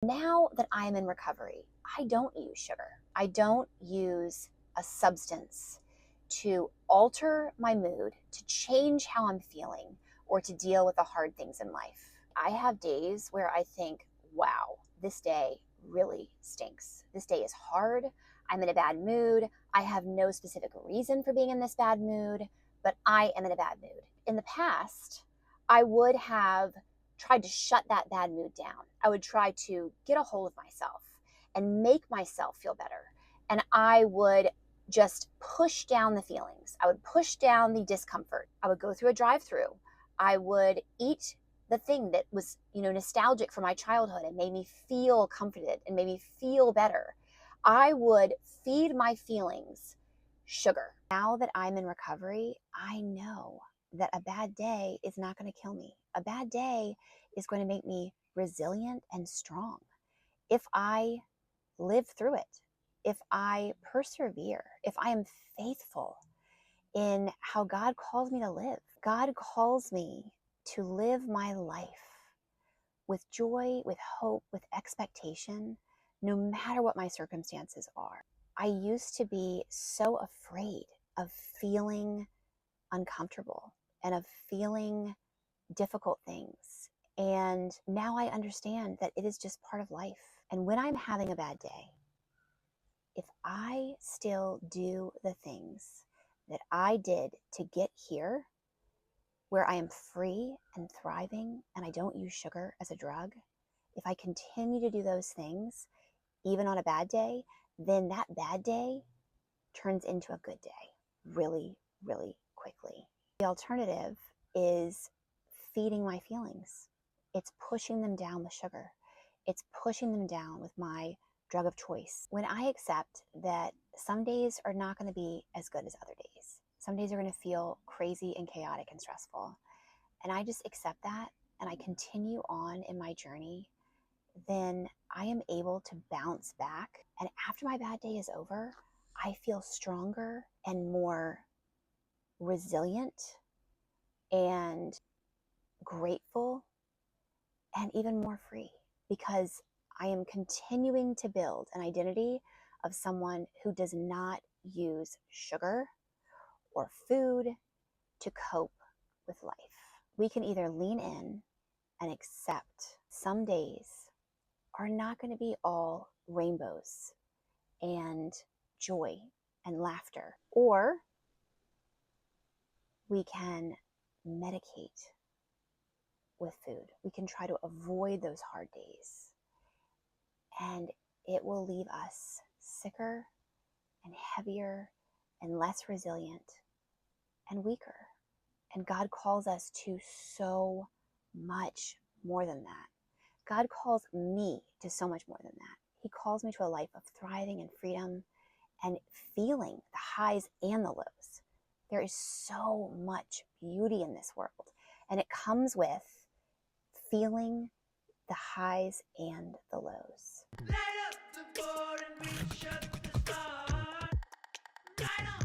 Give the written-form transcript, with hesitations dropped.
now that I'm in recovery, I don't use sugar. I don't use a substance to alter my mood, to change how I'm feeling, or to deal with the hard things in life. I have days where I think, wow, this day really stinks. This day is hard. I'm in a bad mood. I have no specific reason for being in this bad mood, but I am in a bad mood. In the past, I would have tried to shut that bad mood down. I would try to get a hold of myself and make myself feel better. And I would just push down the feelings. I would push down the discomfort. I would go through a drive-through. I would eat the thing that was, nostalgic for my childhood and made me feel comforted and made me feel better. I would feed my feelings sugar. Now that I'm in recovery, I know that a bad day is not going to kill me. A bad day is going to make me resilient and strong. If I live through it, if I persevere, if I am faithful in how God calls me to live. God calls me to live my life with joy, with hope, with expectation, no matter what my circumstances are. I used to be so afraid of feeling uncomfortable and of feeling difficult things. And now I understand that it is just part of life. And when I'm having a bad day, if I still do the things that I did to get here, where I am free and thriving and I don't use sugar as a drug, if I continue to do those things, even on a bad day, then that bad day turns into a good day really, really quickly. The alternative is feeding my feelings. It's pushing them down with sugar. It's pushing them down with my drug of choice. When I accept that some days are not going to be as good as other days, some days are going to feel crazy and chaotic and stressful, and I just accept that and I continue on in my journey, then I am able to bounce back. And after my bad day is over, I feel stronger and more resilient and grateful and even more free, because I am continuing to build an identity of someone who does not use sugar or food to cope with life. We can either lean in and accept some days are not going to be all rainbows and joy and laughter, or we can medicate with food. We can try to avoid those hard days, and it will leave us sicker and heavier and less resilient and weaker. And God calls us to so much more than that. God calls me to so much more than that. He calls me to a life of thriving and freedom and feeling the highs and the lows. There is so much beauty in this world, and it comes with feeling the highs and the lows. Light up the board and we shut the star. Right on.